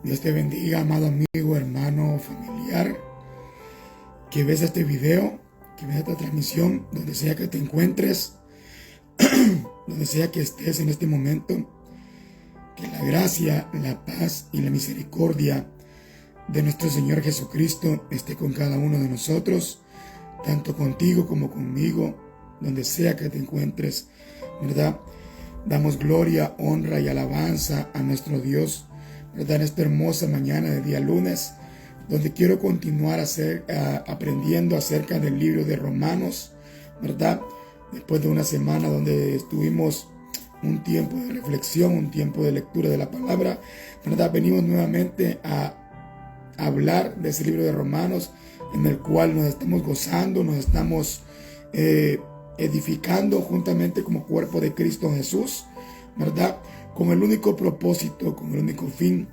Dios te bendiga, amado amigo, hermano, familiar, que ves este video, que ves esta transmisión, donde sea que te encuentres, donde sea que estés en este momento. Que la gracia, la paz y la misericordia de nuestro Señor Jesucristo esté con cada uno de nosotros, tanto contigo como conmigo, donde sea que te encuentres, ¿verdad? Damos gloria, honra y alabanza a nuestro Dios, ¿verdad? En esta hermosa mañana de día lunes, donde quiero continuar aprendiendo acerca del libro de Romanos, ¿verdad? Después de una semana donde estuvimos un tiempo de reflexión, un tiempo de lectura de la palabra, ¿verdad? Venimos nuevamente a hablar de ese libro de Romanos, en el cual nos estamos gozando, nos estamos edificando juntamente como cuerpo de Cristo Jesús, ¿verdad? Con el único propósito, con el único fin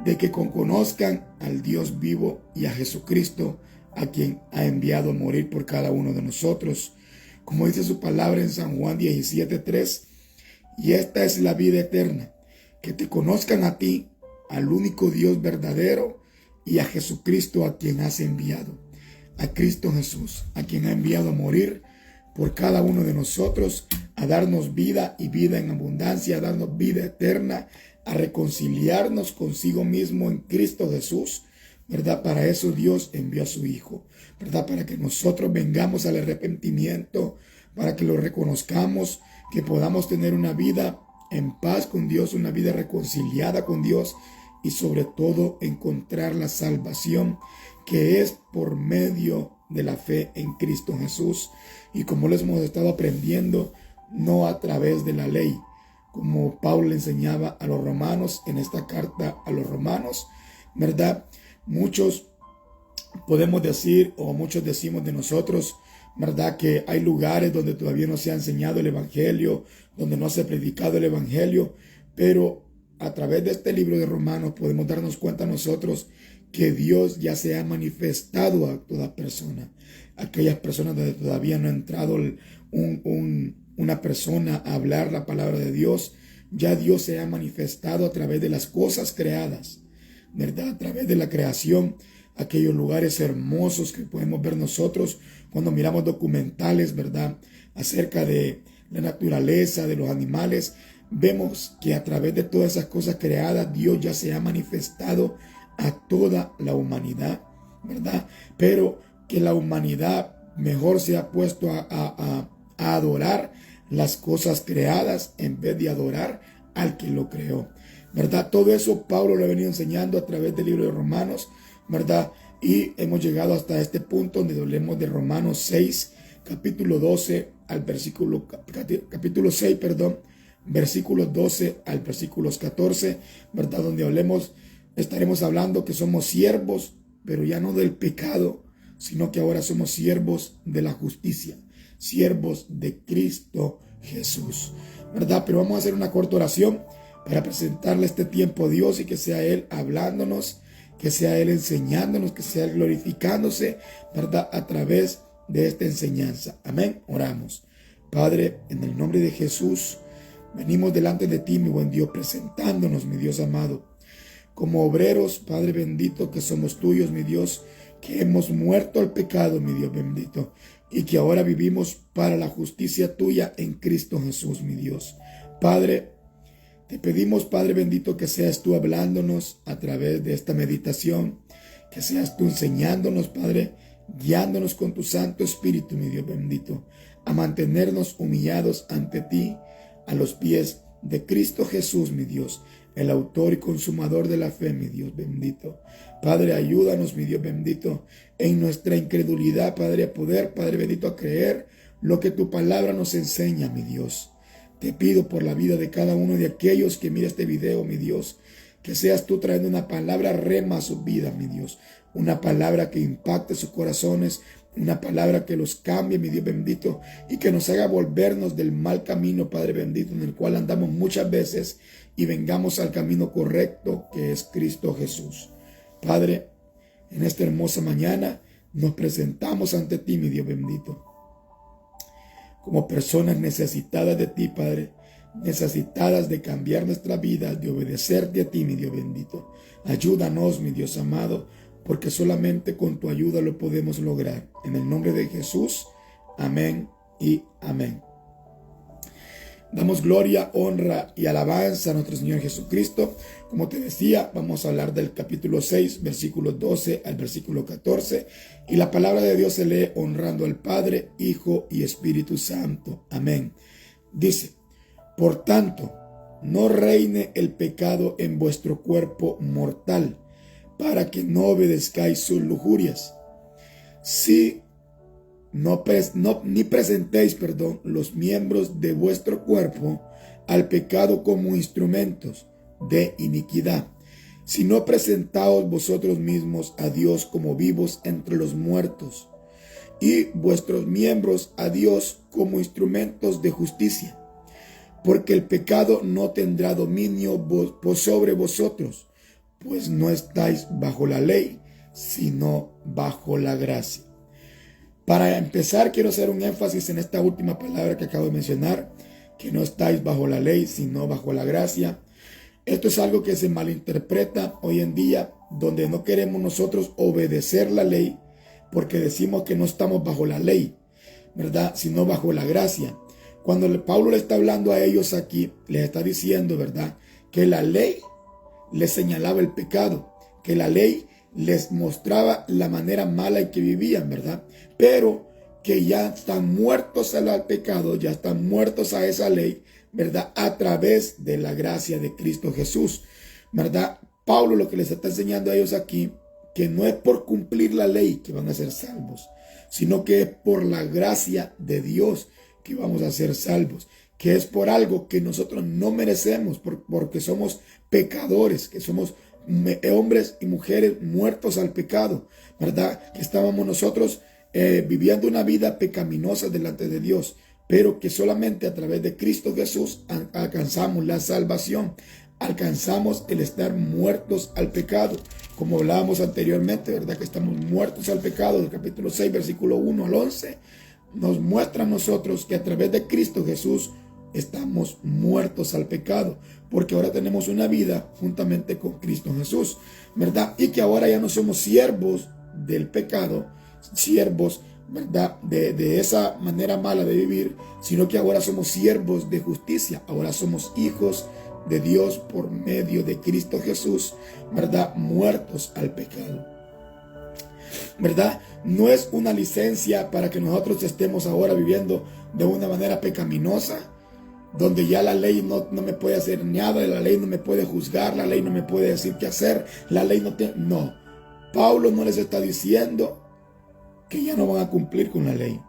de que conozcan al Dios vivo y a Jesucristo, a quien ha enviado a morir por cada uno de nosotros. Como dice su palabra en San Juan 17:3, y esta es la vida eterna, que te conozcan a ti, al único Dios verdadero, y a Jesucristo a quien has enviado, a Cristo Jesús, a quien ha enviado a morir por cada uno de nosotros, a darnos vida y vida en abundancia, a darnos vida eterna, a reconciliarnos consigo mismo en Cristo Jesús, ¿verdad? Para eso Dios envió a su Hijo, ¿verdad? Para que nosotros vengamos al arrepentimiento, para que lo reconozcamos, que podamos tener una vida en paz con Dios, una vida reconciliada con Dios, y sobre todo encontrar la salvación que es por medio de la fe en Cristo Jesús. Y como les hemos estado aprendiendo, no a través de la ley, como Pablo le enseñaba a los romanos en esta carta a los romanos, ¿verdad? Muchos podemos decir, o muchos decimos de nosotros, ¿verdad? Que hay lugares donde todavía no se ha enseñado el evangelio, donde no se ha predicado el evangelio, pero a través de este libro de Romanos podemos darnos cuenta nosotros que Dios ya se ha manifestado a toda persona. Aquellas personas donde todavía no ha entrado una persona a hablar la palabra de Dios, ya Dios se ha manifestado a través de las cosas creadas, ¿verdad? A través de la creación, aquellos lugares hermosos que podemos ver nosotros cuando miramos documentales, ¿verdad? Acerca de la naturaleza, de los animales. Vemos que a través de todas esas cosas creadas, Dios ya se ha manifestado a toda la humanidad, ¿verdad? Pero que la humanidad mejor se ha puesto a adorar las cosas creadas en vez de adorar al que lo creó, ¿verdad? Todo eso Pablo lo ha venido enseñando a través del libro de Romanos, ¿verdad? Y hemos llegado hasta este punto donde hablemos de Romanos 6, capítulo 12 al versículo, capítulo 6, perdón, versículos 12 al versículos 14, ¿verdad? Donde estaremos hablando que somos siervos, pero ya no del pecado, sino que ahora somos siervos de la justicia, siervos de Cristo Jesús, ¿verdad? Pero vamos a hacer una corta oración para presentarle este tiempo a Dios y que sea Él hablándonos, que sea Él enseñándonos, que sea Él glorificándose, ¿verdad? A través de esta enseñanza. Amén. Oramos. Padre, en el nombre de Jesús, venimos delante de ti, mi buen Dios, presentándonos, mi Dios amado, como obreros, Padre bendito, que somos tuyos, mi Dios, que hemos muerto al pecado, mi Dios bendito, y que ahora vivimos para la justicia tuya en Cristo Jesús, mi Dios. Padre, te pedimos, Padre bendito, que seas tú hablándonos a través de esta meditación, que seas tú enseñándonos, Padre, guiándonos con tu Santo Espíritu, mi Dios bendito, a mantenernos humillados ante ti, a los pies de Cristo Jesús, mi Dios, el autor y consumador de la fe, mi Dios bendito. Padre, ayúdanos, mi Dios bendito, en nuestra incredulidad, Padre, a poder, Padre bendito, a creer lo que tu palabra nos enseña, mi Dios. Te pido por la vida de cada uno de aquellos que mira este video, mi Dios, que seas tú trayendo una palabra rema a su vida, mi Dios, una palabra que impacte sus corazones, una palabra que los cambie, mi Dios bendito, y que nos haga volvernos del mal camino, Padre bendito, en el cual andamos muchas veces, y vengamos al camino correcto, que es Cristo Jesús. Padre, en esta hermosa mañana nos presentamos ante ti, mi Dios bendito, como personas necesitadas de ti, Padre, necesitadas de cambiar nuestra vida, de obedecerte a ti, mi Dios bendito. Ayúdanos, mi Dios amado, porque solamente con tu ayuda lo podemos lograr. En el nombre de Jesús, amén y amén. Damos gloria, honra y alabanza a nuestro Señor Jesucristo. Como te decía, vamos a hablar del capítulo 6, versículo 12 al versículo 14. Y la palabra de Dios se lee honrando al Padre, Hijo y Espíritu Santo. Amén. Dice: por tanto, no reine el pecado en vuestro cuerpo mortal, para que no obedezcáis sus lujurias. Ni presentéis los miembros de vuestro cuerpo al pecado como instrumentos de iniquidad, sino presentaos vosotros mismos a Dios como vivos entre los muertos, y vuestros miembros a Dios como instrumentos de justicia. Porque el pecado no tendrá dominio sobre vosotros, pues no estáis bajo la ley, sino bajo la gracia. Para empezar, quiero hacer un énfasis en esta última palabra que acabo de mencionar, que no estáis bajo la ley, sino bajo la gracia. Esto es algo que se malinterpreta hoy en día, donde no queremos nosotros obedecer la ley, porque decimos que no estamos bajo la ley, ¿verdad? Sino bajo la gracia. Cuando Pablo le está hablando a ellos aquí, les está diciendo, ¿verdad?, que la ley les señalaba el pecado, que la ley les mostraba la manera mala en que vivían, ¿verdad? Pero que ya están muertos al pecado, ya están muertos a esa ley, ¿verdad? A través de la gracia de Cristo Jesús, ¿verdad? Pablo lo que les está enseñando a ellos aquí, que no es por cumplir la ley que van a ser salvos, sino que es por la gracia de Dios que vamos a ser salvos, que es por algo que nosotros no merecemos, porque somos pecadores, que somos hombres y mujeres muertos al pecado, ¿verdad? Que estábamos nosotros viviendo una vida pecaminosa delante de Dios, pero que solamente a través de Cristo Jesús alcanzamos la salvación, alcanzamos el estar muertos al pecado, como hablábamos anteriormente, ¿verdad? Que estamos muertos al pecado, del capítulo 6, versículo 1 al 11, nos muestra a nosotros que a través de Cristo Jesús estamos muertos al pecado, porque ahora tenemos una vida juntamente con Cristo Jesús, ¿verdad? Y que ahora ya no somos siervos del pecado, siervos, ¿verdad?, de esa manera mala de vivir, sino que ahora somos siervos de justicia, ahora somos hijos de Dios por medio de Cristo Jesús, ¿verdad?, muertos al pecado, ¿verdad? No es una licencia para que nosotros estemos ahora viviendo de una manera pecaminosa, donde ya la ley no me puede hacer nada, la ley no me puede juzgar, la ley no me puede decir qué hacer, la ley no. Pablo no les está diciendo que ya no van a cumplir con la ley,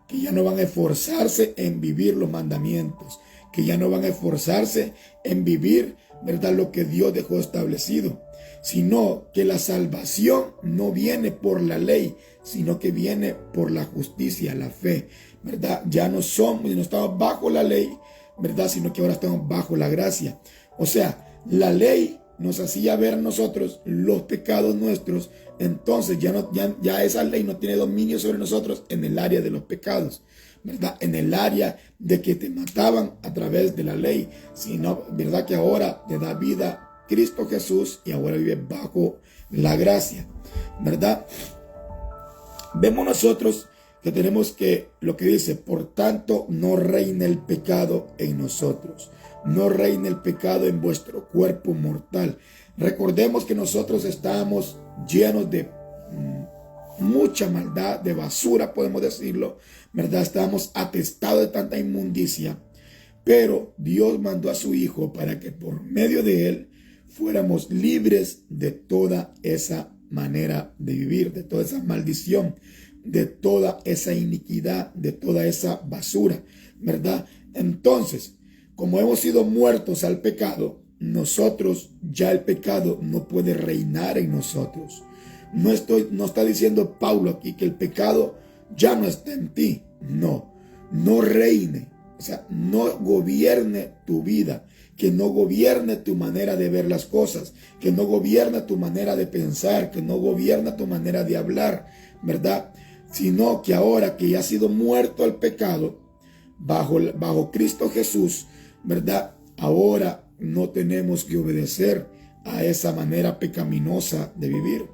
que ya no van a esforzarse en vivir los mandamientos, que ya no van a esforzarse en vivir, ¿verdad?, lo que Dios dejó establecido, sino que la salvación no viene por la ley, sino que viene por la justicia, la fe, ¿verdad? Ya no estamos bajo la ley, ¿verdad?, sino que ahora estamos bajo la gracia. O sea, la ley nos hacía ver a nosotros los pecados nuestros, entonces ya esa ley no tiene dominio sobre nosotros en el área de los pecados, ¿verdad?, en el área de que te mataban a través de la ley, sino, ¿verdad?, que ahora te da vida Cristo Jesús y ahora vive bajo la gracia, ¿verdad? Vemos nosotros que tenemos que, lo que dice, por tanto no reine el pecado en nosotros, no reine el pecado en vuestro cuerpo mortal. Recordemos que nosotros estábamos llenos de mucha maldad, de basura, podemos decirlo, ¿verdad? Estábamos atestados de tanta inmundicia, pero Dios mandó a su Hijo para que por medio de Él fuéramos libres de toda esa manera de vivir, de toda esa maldición, de toda esa iniquidad, de toda esa basura, ¿verdad? Entonces, como hemos sido muertos al pecado, nosotros ya el pecado no puede reinar en nosotros. No está diciendo Pablo aquí que el pecado ya no está en ti. No reine, o sea, no gobierne tu vida, que no gobierne tu manera de ver las cosas, que no gobierne tu manera de pensar, que no gobierne tu manera de hablar, ¿verdad? Sino que ahora que ya has sido muerto al pecado, bajo Cristo Jesús, ¿verdad? Ahora no tenemos que obedecer a esa manera pecaminosa de vivir,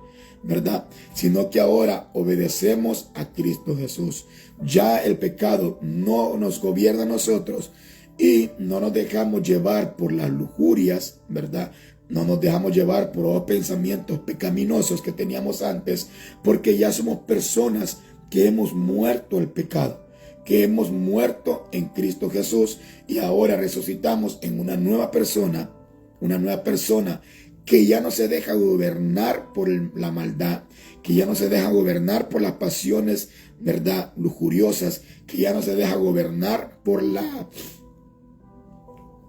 ¿verdad? Sino que ahora obedecemos a Cristo Jesús. Ya el pecado no nos gobierna a nosotros y no nos dejamos llevar por las lujurias, ¿verdad? No nos dejamos llevar por los pensamientos pecaminosos que teníamos antes, porque ya somos personas que hemos muerto el pecado, que hemos muerto en Cristo Jesús y ahora resucitamos en una nueva persona que ya no se deja gobernar por la maldad, que ya no se deja gobernar por las pasiones, ¿verdad?, lujuriosas, que ya no se deja gobernar por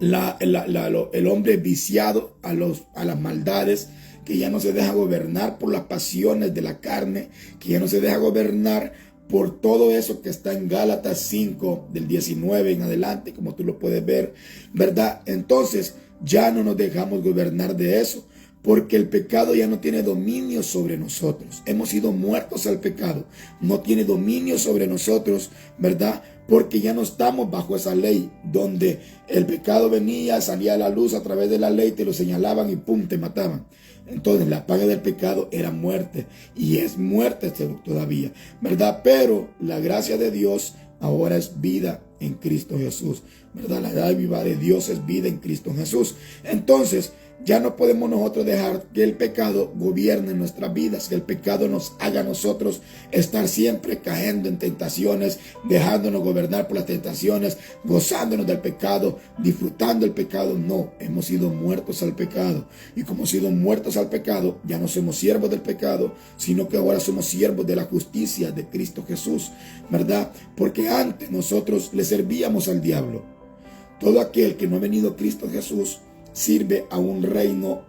el hombre viciado a las maldades, que ya no se deja gobernar por las pasiones de la carne, que ya no se deja gobernar por todo eso que está en Gálatas 5, del 19 en adelante, como tú lo puedes ver, ¿verdad? Entonces, ya no nos dejamos gobernar de eso, porque el pecado ya no tiene dominio sobre nosotros. Hemos sido muertos al pecado. No tiene dominio sobre nosotros, ¿verdad? Porque ya no estamos bajo esa ley, donde el pecado venía, salía a la luz a través de la ley, te lo señalaban y pum, te mataban. Entonces la paga del pecado era muerte, y es muerte todavía, ¿verdad? Pero la gracia de Dios ahora es vida en Cristo Jesús, ¿verdad? La dádiva de Dios es vida en Cristo Jesús. Entonces, ya no podemos nosotros dejar que el pecado gobierne nuestras vidas, que el pecado nos haga a nosotros estar siempre cayendo en tentaciones, dejándonos gobernar por las tentaciones, gozándonos del pecado, disfrutando el pecado. No, hemos sido muertos al pecado. Y como hemos sido muertos al pecado, ya no somos siervos del pecado, sino que ahora somos siervos de la justicia de Cristo Jesús, ¿verdad? Porque antes nosotros le servíamos al diablo. Todo aquel que no ha venido a Cristo Jesús sirve a un reino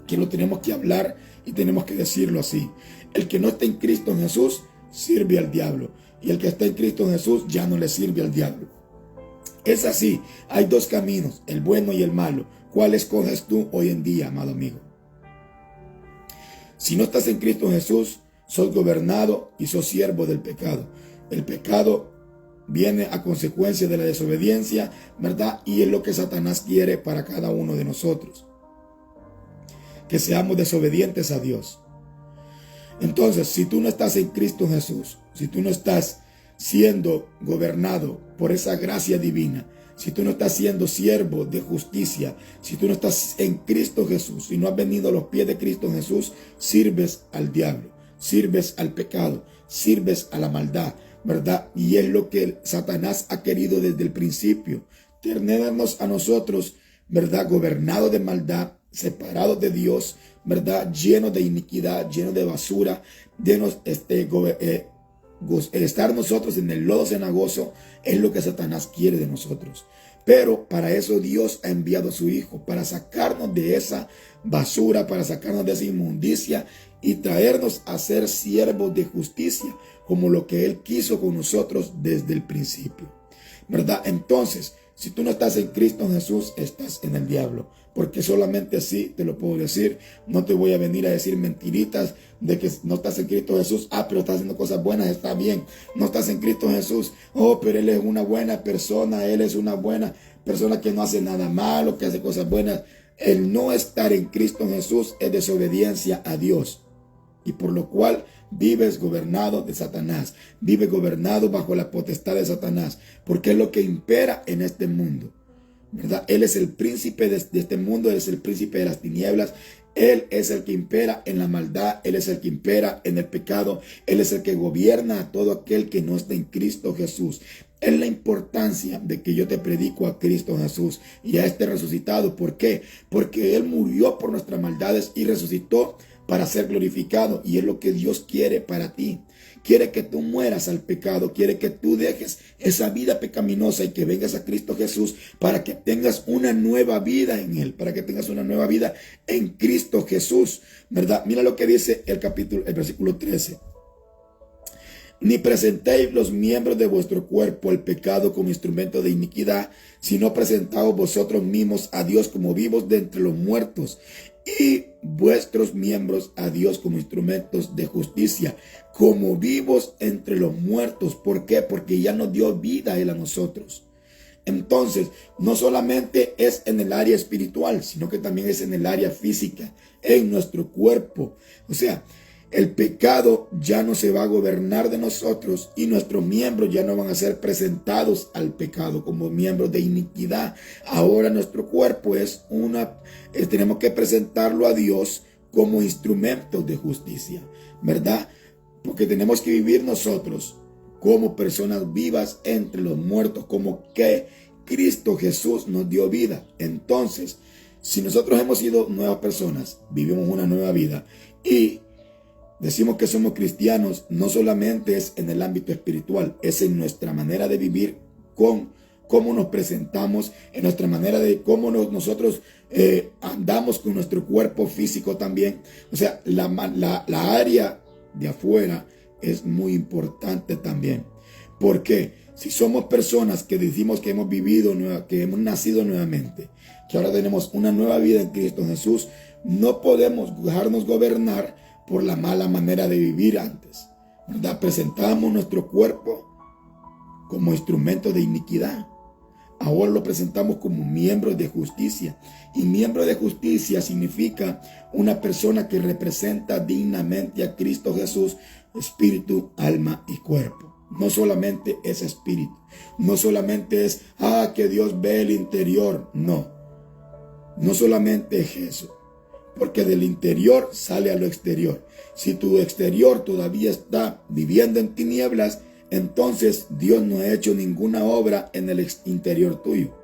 que lo tenemos que hablar y tenemos que decirlo así. El que no está en Cristo Jesús sirve al diablo, y el que está en Cristo Jesús ya no le sirve al diablo. Es así, hay dos caminos, el bueno y el malo. ¿Cuál escoges tú hoy en día, amado amigo? Si no estás en Cristo Jesús, sos gobernado y sos siervo del pecado. El pecado viene a consecuencia de la desobediencia, ¿verdad? Y es lo que Satanás quiere para cada uno de nosotros, que seamos desobedientes a Dios. Entonces, si tú no estás en Cristo Jesús, si tú no estás siendo gobernado por esa gracia divina, si tú no estás siendo siervo de justicia, si tú no estás en Cristo Jesús, si no has venido a los pies de Cristo Jesús, sirves al diablo, sirves al pecado, sirves a la maldad, ¿verdad? Y es lo que Satanás ha querido desde el principio, tenernos a nosotros, ¿verdad?, gobernados de maldad, separados de Dios, ¿verdad?, llenos de iniquidad, llenos de basura, estar nosotros en el lodo cenagoso es lo que Satanás quiere de nosotros. Pero para eso Dios ha enviado a su Hijo, para sacarnos de esa basura, para sacarnos de esa inmundicia y traernos a ser siervos de justicia, como lo que Él quiso con nosotros desde el principio, ¿verdad? Entonces, si tú no estás en Cristo Jesús, estás en el diablo, porque solamente así te lo puedo decir. No te voy a venir a decir mentiritas de que no estás en Cristo Jesús. Pero estás haciendo cosas buenas, está bien. No estás en Cristo Jesús. Pero Él es una buena persona, Él es una buena persona que no hace nada malo, que hace cosas buenas. El no estar en Cristo Jesús es desobediencia a Dios, y por lo cual vives gobernado de Satanás, vives gobernado bajo la potestad de Satanás, porque es lo que impera en este mundo, ¿verdad? Él es el príncipe de este mundo, Él es el príncipe de las tinieblas, Él es el que impera en la maldad, Él es el que impera en el pecado, Él es el que gobierna a todo aquel que no está en Cristo Jesús. Es la importancia de que yo te predico a Cristo Jesús y a este resucitado. ¿Por qué? Porque Él murió por nuestras maldades y resucitó para ser glorificado, y es lo que Dios quiere para ti. Quiere que tú mueras al pecado, quiere que tú dejes esa vida pecaminosa y que vengas a Cristo Jesús para que tengas una nueva vida en Él, para que tengas una nueva vida en Cristo Jesús, ¿verdad? Mira lo que dice el versículo 13. Ni presentéis los miembros de vuestro cuerpo al pecado como instrumento de iniquidad, sino presentaos vosotros mismos a Dios como vivos de entre los muertos, y vuestros miembros a Dios como instrumentos de justicia, como vivos entre los muertos. ¿Por qué? Porque ya nos dio vida Él a nosotros. Entonces, no solamente es en el área espiritual, sino que también es en el área física, en nuestro cuerpo. O sea, el pecado ya no se va a gobernar de nosotros y nuestros miembros ya no van a ser presentados al pecado como miembros de iniquidad. Ahora nuestro cuerpo tenemos que presentarlo a Dios como instrumentos de justicia, ¿verdad? Porque tenemos que vivir nosotros como personas vivas entre los muertos, como que Cristo Jesús nos dio vida. Entonces, si nosotros hemos sido nuevas personas, vivimos una nueva vida y decimos que somos cristianos, no solamente es en el ámbito espiritual, es en nuestra manera de vivir, con cómo nos presentamos, en nuestra manera de cómo nosotros andamos con nuestro cuerpo físico también. O sea, la área de afuera es muy importante también. Porque si somos personas que decimos que hemos vivido, que hemos nacido nuevamente, que ahora tenemos una nueva vida en Cristo Jesús, no podemos dejarnos gobernar por la mala manera de vivir antes, ¿verdad? Presentamos nuestro cuerpo como instrumento de iniquidad. Ahora lo presentamos como miembros de justicia. Y miembro de justicia significa una persona que representa dignamente a Cristo Jesús, espíritu, alma y cuerpo. No solamente es espíritu. No solamente es, que Dios ve el interior. No. No solamente es eso. Porque del interior sale a lo exterior. Si tu exterior todavía está viviendo en tinieblas, entonces Dios no ha hecho ninguna obra en el interior tuyo,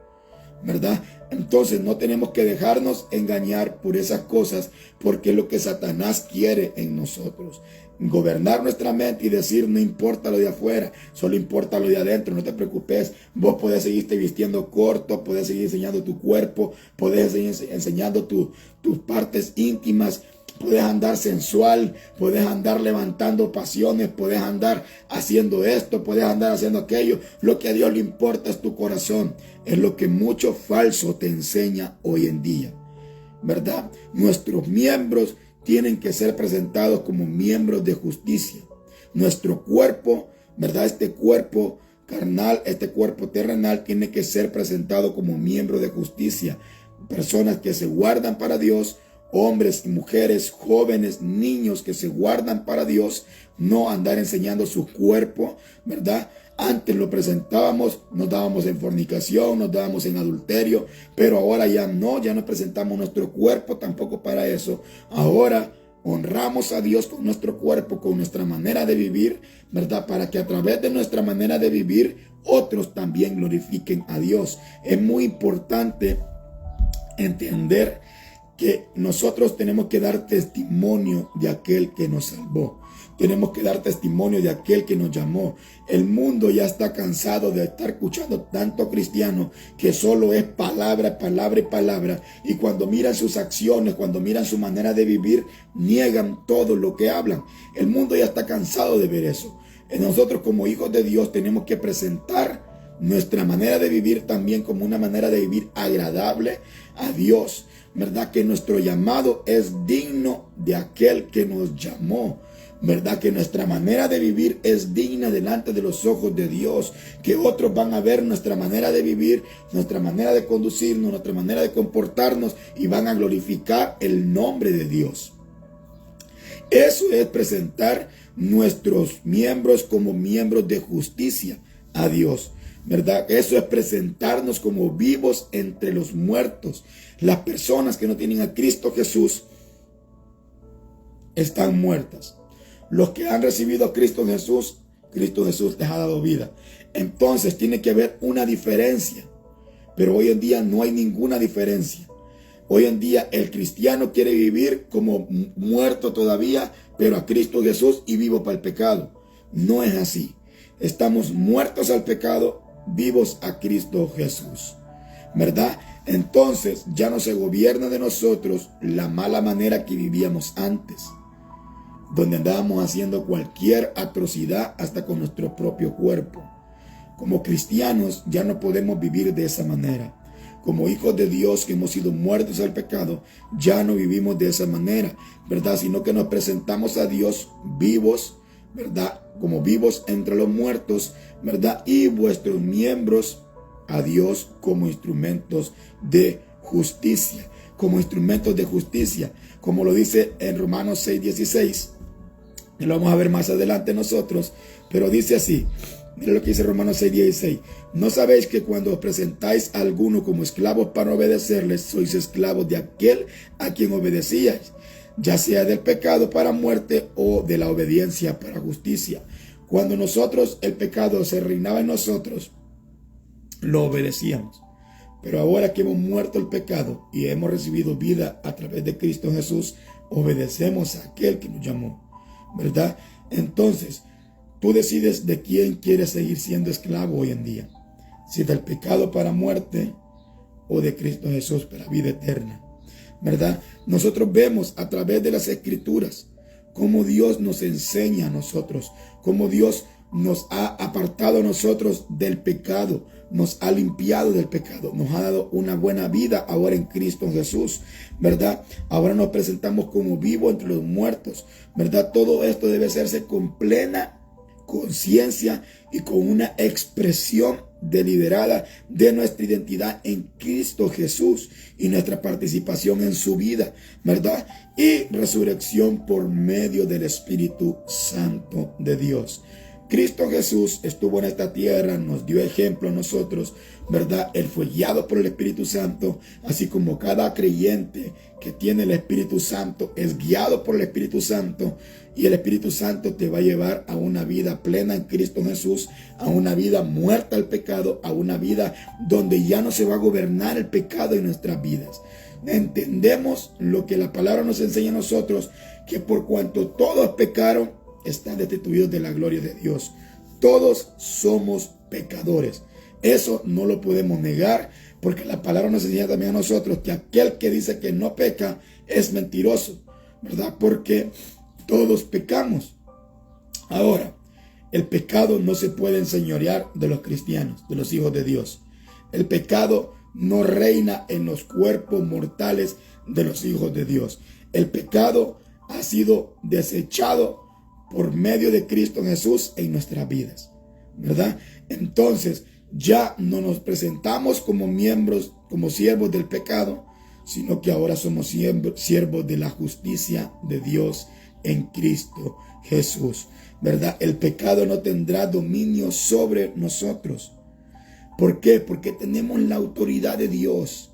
¿verdad? Entonces no tenemos que dejarnos engañar por esas cosas, porque es lo que Satanás quiere en nosotros. Gobernar nuestra mente y decir, no importa lo de afuera, solo importa lo de adentro, no te preocupes. Vos podés seguirte vistiendo corto, podés seguir enseñando tu cuerpo, podés seguir enseñando tus partes íntimas, podés andar sensual, podés andar levantando pasiones, podés andar haciendo esto, podés andar haciendo aquello. Lo que a Dios le importa es tu corazón. Es lo que mucho falso te enseña hoy en día, ¿verdad? Nuestros miembros tienen que ser presentados como miembros de justicia. Nuestro cuerpo, ¿verdad? Este cuerpo carnal, este cuerpo terrenal tiene que ser presentado como miembro de justicia. Personas que se guardan para Dios, hombres y mujeres, jóvenes, niños que se guardan para Dios, no andar enseñando su cuerpo, ¿verdad? Antes lo presentábamos, nos dábamos en fornicación, nos dábamos en adulterio, pero ahora ya no presentamos nuestro cuerpo tampoco para eso. Ahora honramos a Dios con nuestro cuerpo, con nuestra manera de vivir, ¿verdad? Para que a través de nuestra manera de vivir, otros también glorifiquen a Dios. Es muy importante entender que nosotros tenemos que dar testimonio de aquel que nos salvó. Tenemos que dar testimonio de aquel que nos llamó. El mundo ya está cansado de estar escuchando tanto cristiano que solo es palabra, palabra y palabra. Y cuando miran sus acciones, cuando miran su manera de vivir, niegan todo lo que hablan. El mundo ya está cansado de ver eso. Y nosotros como hijos de Dios tenemos que presentar nuestra manera de vivir también como una manera de vivir agradable a Dios, ¿verdad? Que nuestro llamado es digno de aquel que nos llamó, ¿verdad? Que nuestra manera de vivir es digna delante de los ojos de Dios, que otros van a ver nuestra manera de vivir, nuestra manera de conducirnos, nuestra manera de comportarnos y van a glorificar el nombre de Dios. Eso es presentar nuestros miembros como miembros de justicia a Dios, ¿verdad? Eso es presentarnos como vivos entre los muertos. Las personas que no tienen a Cristo Jesús están muertas. Los que han recibido a Cristo Jesús les ha dado vida. Entonces tiene que haber una diferencia. Pero hoy en día no hay ninguna diferencia. Hoy en día el cristiano quiere vivir como muerto todavía, pero a Cristo Jesús y vivo para el pecado. No es así. Estamos muertos al pecado, vivos a Cristo Jesús, ¿verdad? Entonces ya no se gobierna de nosotros la mala manera que vivíamos antes, donde andábamos haciendo cualquier atrocidad hasta con nuestro propio cuerpo. Como cristianos ya no podemos vivir de esa manera. Como hijos de Dios que hemos sido muertos al pecado, ya no vivimos de esa manera, ¿verdad? Sino que nos presentamos a Dios vivos, ¿verdad? Como vivos entre los muertos, ¿verdad? Y vuestros miembros a Dios como instrumentos de justicia. Como instrumentos de justicia. Como lo dice en Romanos 6:16. Y lo vamos a ver más adelante nosotros. Pero dice así. Mira lo que dice Romanos 6:16. ¿No sabéis que cuando os presentáis a alguno como esclavos para obedecerles, sois esclavos de aquel a quien obedecíais, ya sea del pecado para muerte o de la obediencia para justicia? Cuando nosotros, el pecado se reinaba en nosotros, lo obedecíamos. Pero ahora que hemos muerto el pecado y hemos recibido vida a través de Cristo Jesús, obedecemos a aquel que nos llamó, ¿verdad? Entonces, tú decides de quién quieres seguir siendo esclavo hoy en día. Si del pecado para muerte o de Cristo Jesús para vida eterna, ¿verdad? Nosotros vemos a través de las Escrituras cómo Dios nos enseña a nosotros, cómo Dios nos ha apartado a nosotros del pecado, nos ha limpiado del pecado, nos ha dado una buena vida ahora en Cristo Jesús, ¿verdad? Ahora nos presentamos como vivos entre los muertos, ¿verdad? Todo esto debe hacerse con plena conciencia y con una expresión deliberada de nuestra identidad en Cristo Jesús y nuestra participación en su vida, ¿verdad? Y resurrección por medio del Espíritu Santo de Dios. Cristo Jesús estuvo en esta tierra, nos dio ejemplo a nosotros, ¿verdad? Él fue guiado por el Espíritu Santo, así como cada creyente que tiene el Espíritu Santo es guiado por el Espíritu Santo, y el Espíritu Santo te va a llevar a una vida plena en Cristo Jesús, a una vida muerta al pecado, a una vida donde ya no se va a gobernar el pecado en nuestras vidas. Entendemos lo que la palabra nos enseña a nosotros, que por cuanto todos pecaron, están destituidos de la gloria de Dios. Todos somos pecadores. Eso no lo podemos negar, porque la palabra nos enseña también a nosotros que aquel que dice que no peca es mentiroso, ¿verdad? Porque todos pecamos. Ahora, el pecado no se puede enseñorear de los cristianos, de los hijos de Dios. El pecado no reina en los cuerpos mortales de los hijos de Dios. El pecado ha sido desechado por medio de Cristo Jesús en nuestras vidas, ¿verdad? Entonces, ya no nos presentamos como miembros, como siervos del pecado, sino que ahora somos siervos de la justicia de Dios en Cristo Jesús, ¿verdad? El pecado no tendrá dominio sobre nosotros. ¿Por qué? Porque tenemos la autoridad de Dios.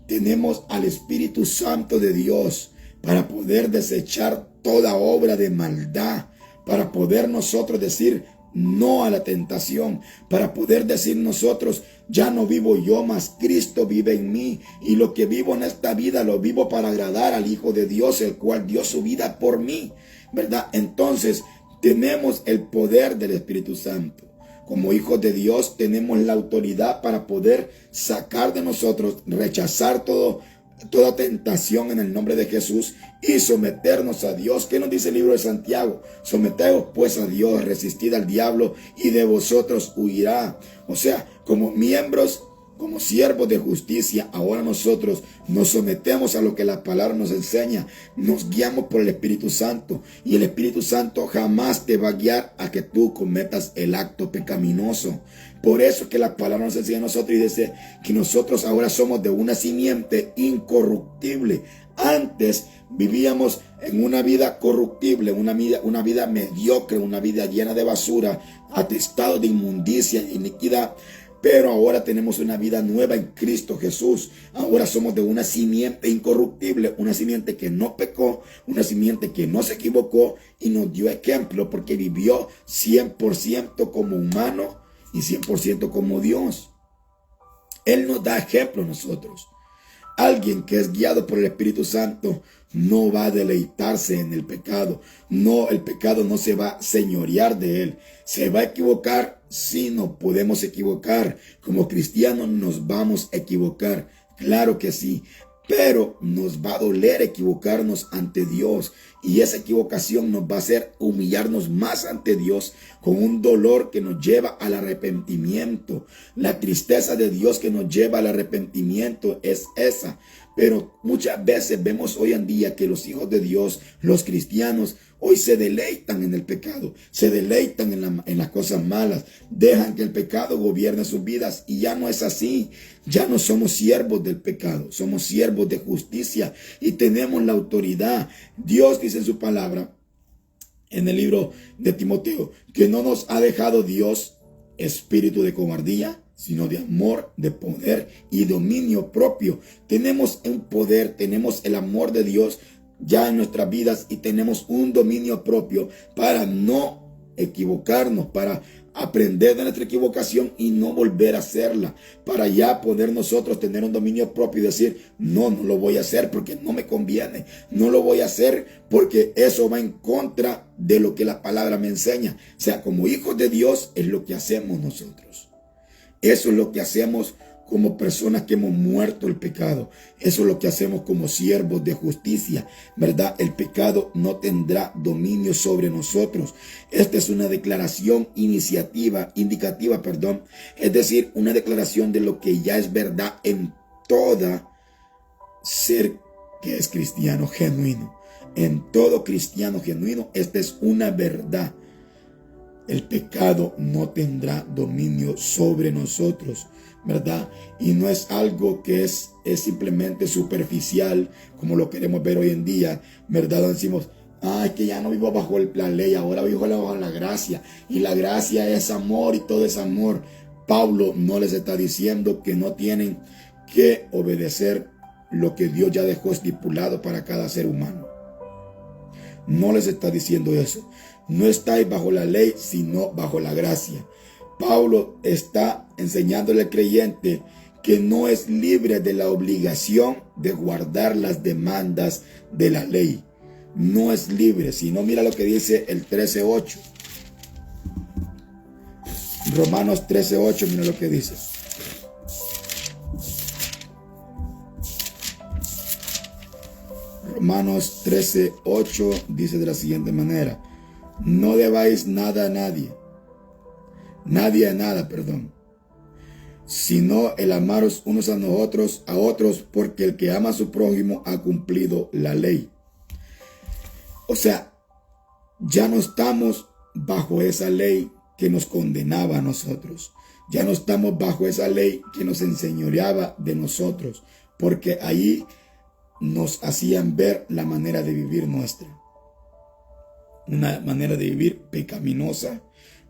Tenemos al Espíritu Santo de Dios para poder desechar toda obra de maldad, para poder nosotros decir no a la tentación, para poder decir nosotros, ya no vivo yo, mas Cristo vive en mí, y lo que vivo en esta vida lo vivo para agradar al Hijo de Dios, el cual dio su vida por mí, ¿verdad? Entonces tenemos el poder del Espíritu Santo. Como hijos de Dios tenemos la autoridad para poder sacar de nosotros, rechazar toda tentación en el nombre de Jesús y someternos a Dios. ¿Qué nos dice el libro de Santiago? Someteos pues a Dios, resistid al diablo y de vosotros huirá. O sea, como miembros, como siervos de justicia, ahora nosotros nos sometemos a lo que la palabra nos enseña, nos guiamos por el Espíritu Santo, y el Espíritu Santo jamás te va a guiar a que tú cometas el acto pecaminoso. Por eso que la palabra nos enseña a nosotros y dice que nosotros ahora somos de una simiente incorruptible. Antes vivíamos en una vida corruptible, una vida mediocre, una vida llena de basura, atestado de inmundicia e iniquidad. Pero ahora tenemos una vida nueva en Cristo Jesús. Ahora somos de una simiente incorruptible, una simiente que no pecó, una simiente que no se equivocó y nos dio ejemplo porque vivió 100% como humano y 100% como Dios. Él nos da ejemplo a nosotros. Alguien que es guiado por el Espíritu Santo no va a deleitarse en el pecado. No, el pecado no se va a señorear de él. ¿Se va a equivocar? Sí, no podemos equivocar. Como cristianos nos vamos a equivocar. Claro que sí. Pero nos va a doler equivocarnos ante Dios. Y esa equivocación nos va a hacer humillarnos más ante Dios con un dolor que nos lleva al arrepentimiento. La tristeza de Dios que nos lleva al arrepentimiento es esa. Pero muchas veces vemos hoy en día que los hijos de Dios, los cristianos, hoy se deleitan en el pecado, se deleitan en las cosas malas, dejan que el pecado gobierne sus vidas y ya no es así. Ya no somos siervos del pecado, somos siervos de justicia y tenemos la autoridad. Dios dice en su palabra, en el libro de Timoteo, que no nos ha dejado Dios espíritu de cobardía, sino de amor, de poder y dominio propio. Tenemos un poder, tenemos el amor de Dios ya en nuestras vidas y tenemos un dominio propio para no equivocarnos, para aprender de nuestra equivocación y no volver a hacerla, para ya poder nosotros tener un dominio propio y decir, no lo voy a hacer porque no me conviene, no lo voy a hacer porque eso va en contra de lo que la palabra me enseña. O sea, como hijos de Dios es lo que hacemos nosotros. Eso es lo que hacemos como personas que hemos muerto el pecado. Eso es lo que hacemos como siervos de justicia, ¿verdad? El pecado no tendrá dominio sobre nosotros. Esta es una declaración indicativa, es decir, una declaración de lo que ya es verdad en toda ser que es cristiano genuino. En todo cristiano genuino, esta es una verdad. El pecado no tendrá dominio sobre nosotros, ¿verdad? Y no es algo que es simplemente superficial, como lo queremos ver hoy en día, ¿verdad? Decimos, es que ya no vivo bajo la ley, ahora vivo bajo la gracia. Y la gracia es amor y todo es amor. Pablo no les está diciendo que no tienen que obedecer lo que Dios ya dejó estipulado para cada ser humano. No les está diciendo eso. No estáis bajo la ley, sino bajo la gracia. Pablo está enseñándole al creyente que no es libre de la obligación de guardar las demandas de la ley. No es libre, sino mira lo que dice el 13:8. Romanos 13:8, mira lo que dice. Romanos 13:8 dice de la siguiente manera: no debáis nada a nadie, sino el amaros unos a otros, porque el que ama a su prójimo ha cumplido la ley. O sea, ya no estamos bajo esa ley que nos condenaba a nosotros. Ya no estamos bajo esa ley que nos enseñoreaba de nosotros, porque ahí nos hacían ver la manera de vivir nuestra. Una manera de vivir pecaminosa,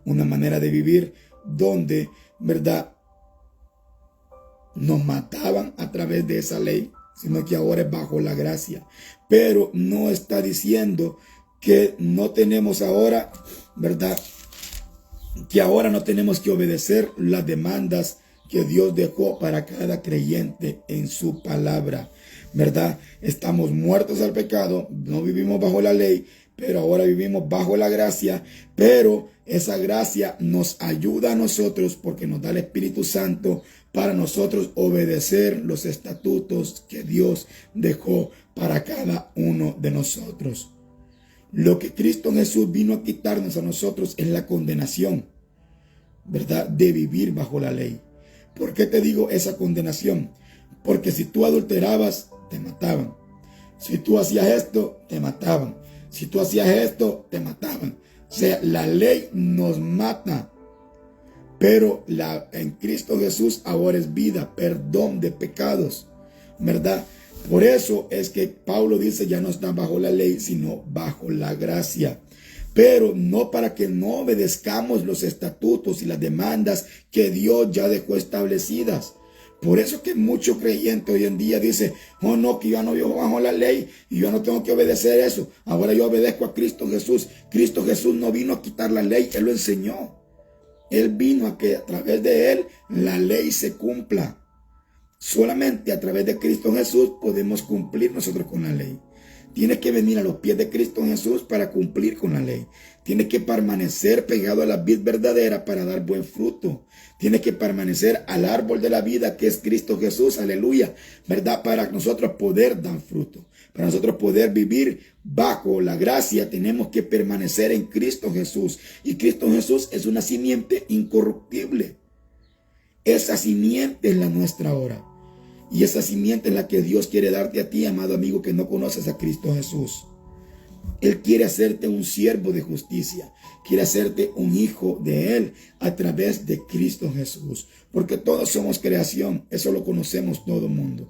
una manera de vivir donde, ¿verdad?, nos mataban a través de esa ley, sino que ahora es bajo la gracia. Pero no está diciendo que no tenemos ahora, ¿verdad?, que ahora no tenemos que obedecer las demandas que Dios dejó para cada creyente en su palabra, ¿verdad? Estamos muertos al pecado, no vivimos bajo la ley, pero ahora vivimos bajo la gracia. Pero esa gracia nos ayuda a nosotros porque nos da el Espíritu Santo para nosotros obedecer los estatutos que Dios dejó para cada uno de nosotros. Lo que Cristo Jesús vino a quitarnos a nosotros es la condenación, ¿verdad?, de vivir bajo la ley. ¿Por qué te digo esa condenación? Porque si tú adulterabas, te mataban. Si tú hacías esto, te mataban. Si tú hacías esto, te mataban. O sea, la ley nos mata. Pero en Cristo Jesús ahora es vida, perdón de pecados, ¿verdad? Por eso es que Pablo dice, ya no está bajo la ley, sino bajo la gracia. Pero no para que no obedezcamos los estatutos y las demandas que Dios ya dejó establecidas. Por eso que muchos creyentes hoy en día dicen, oh no, que yo no vivo bajo la ley y yo no tengo que obedecer eso. Ahora yo obedezco a Cristo Jesús. Cristo Jesús no vino a quitar la ley, Él lo enseñó. Él vino a que a través de Él la ley se cumpla. Solamente a través de Cristo Jesús podemos cumplir nosotros con la ley. Tienes que venir a los pies de Cristo Jesús para cumplir con la ley. Tienes que permanecer pegado a la vid verdadera para dar buen fruto. Tienes que permanecer al árbol de la vida que es Cristo Jesús, aleluya, ¿verdad? Para nosotros poder dar fruto, para nosotros poder vivir bajo la gracia, tenemos que permanecer en Cristo Jesús. Y Cristo Jesús es una simiente incorruptible. Esa simiente es la nuestra ahora. Y esa simiente es la que Dios quiere darte a ti, amado amigo, que no conoces a Cristo Jesús. Él quiere hacerte un siervo de justicia. Quiere hacerte un hijo de Él a través de Cristo Jesús. Porque todos somos creación. Eso lo conocemos todo el mundo.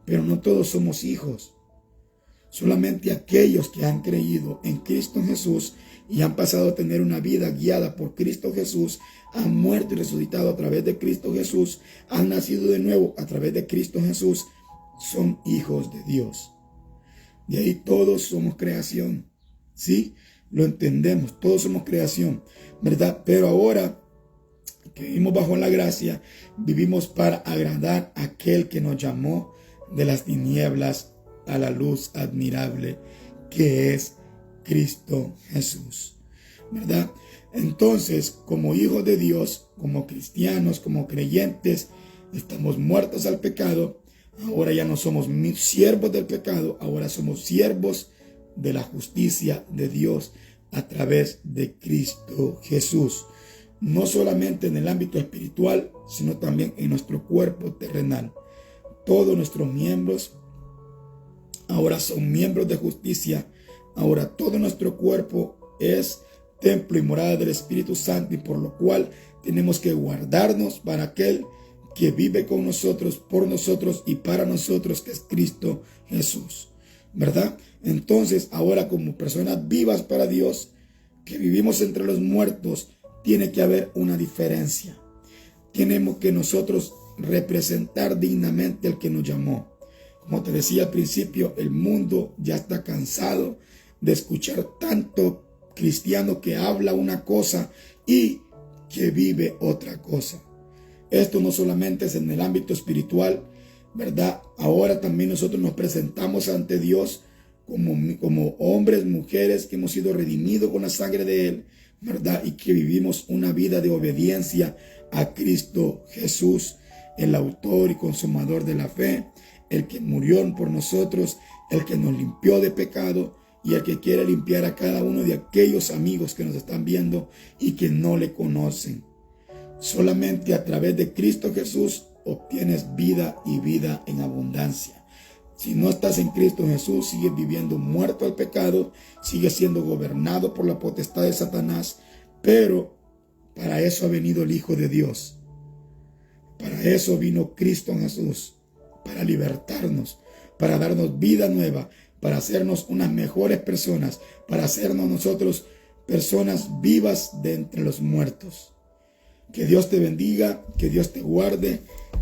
Pero no todos somos hijos. Solamente aquellos que han creído en Cristo Jesús y han pasado a tener una vida guiada por Cristo Jesús, han muerto y resucitado a través de Cristo Jesús, han nacido de nuevo a través de Cristo Jesús, son hijos de Dios. De ahí todos somos creación. ¿Sí? Lo entendemos. Todos somos creación, ¿verdad? Pero ahora que vivimos bajo la gracia, vivimos para agradar a aquel que nos llamó de las tinieblas a la luz admirable que es Cristo Jesús, ¿verdad? Entonces, como hijos de Dios, como cristianos, como creyentes, estamos muertos al pecado. Ahora ya no somos siervos del pecado, ahora somos siervos de la justicia de Dios a través de Cristo Jesús. No solamente en el ámbito espiritual, sino también en nuestro cuerpo terrenal. Todos nuestros miembros ahora son miembros de justicia. Ahora todo nuestro cuerpo es templo y morada del Espíritu Santo, y por lo cual tenemos que guardarnos para aquel que vive con nosotros, por nosotros y para nosotros, que es Cristo Jesús, ¿verdad? Entonces, ahora como personas vivas para Dios, que vivimos entre los muertos, tiene que haber una diferencia. Tenemos que nosotros representar dignamente al que nos llamó. Como te decía al principio, el mundo ya está cansado de escuchar tanto cristiano que habla una cosa y que vive otra cosa. Esto no solamente es en el ámbito espiritual, ¿verdad? Ahora también nosotros nos presentamos ante Dios como hombres, mujeres que hemos sido redimidos con la sangre de Él, ¿verdad? Y que vivimos una vida de obediencia a Cristo Jesús, el autor y consumador de la fe, el que murió por nosotros, el que nos limpió de pecado y el que quiere limpiar a cada uno de aquellos amigos que nos están viendo y que no le conocen. Solamente a través de Cristo Jesús obtienes vida y vida en abundancia. Si no estás en Cristo Jesús, sigues viviendo muerto al pecado, sigues siendo gobernado por la potestad de Satanás, pero para eso ha venido el Hijo de Dios. Para eso vino Cristo Jesús, para libertarnos, para darnos vida nueva, para hacernos unas mejores personas, para hacernos nosotros personas vivas de entre los muertos. Que Dios te bendiga, que Dios te guarde,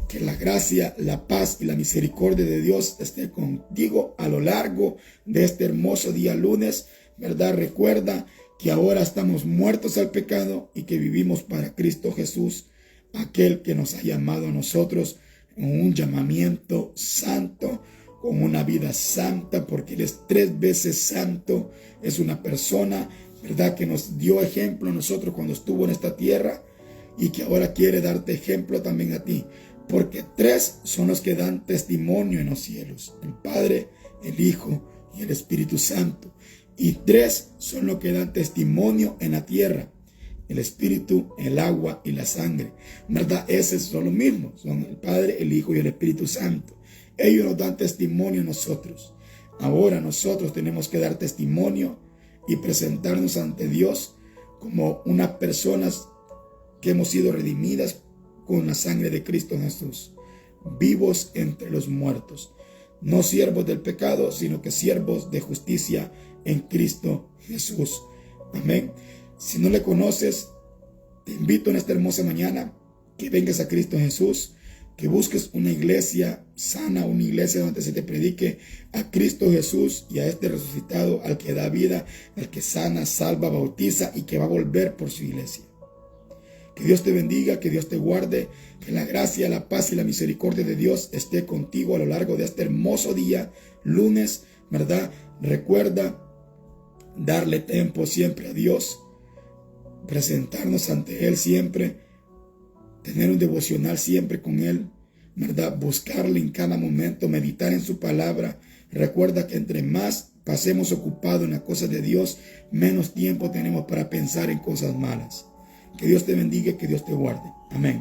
que la gracia, la paz y la misericordia de Dios esté contigo a lo largo de este hermoso día lunes, ¿verdad? Recuerda que ahora estamos muertos al pecado y que vivimos para Cristo Jesús, aquel que nos ha llamado a nosotros en un llamamiento santo, con una vida santa, porque Él es 3 veces santo. Es una persona, ¿verdad?, que nos dio ejemplo a nosotros cuando estuvo en esta tierra y que ahora quiere darte ejemplo también a ti, porque 3 son los que dan testimonio en los cielos: el Padre, el Hijo y el Espíritu Santo. Y 3 son los que dan testimonio en la tierra: el Espíritu, el agua y la sangre, ¿verdad? Esos son los mismos, son el Padre, el Hijo y el Espíritu Santo. Ellos nos dan testimonio a nosotros. Ahora nosotros tenemos que dar testimonio y presentarnos ante Dios como unas personas que hemos sido redimidas con la sangre de Cristo Jesús, vivos entre los muertos, no siervos del pecado, sino que siervos de justicia en Cristo Jesús. Amén. Si no le conoces, te invito en esta hermosa mañana que vengas a Cristo Jesús, que busques una iglesia sana, una iglesia donde se te predique a Cristo Jesús y a este resucitado, al que da vida, al que sana, salva, bautiza y que va a volver por su iglesia. Que Dios te bendiga, que Dios te guarde, que la gracia, la paz y la misericordia de Dios esté contigo a lo largo de este hermoso día, lunes, ¿verdad? Recuerda darle tiempo siempre a Dios, presentarnos ante Él siempre, tener un devocional siempre con Él, ¿verdad? Buscarle en cada momento, meditar en su palabra. Recuerda que entre más pasemos ocupados en las cosas de Dios, menos tiempo tenemos para pensar en cosas malas. Que Dios te bendiga y que Dios te guarde. Amén.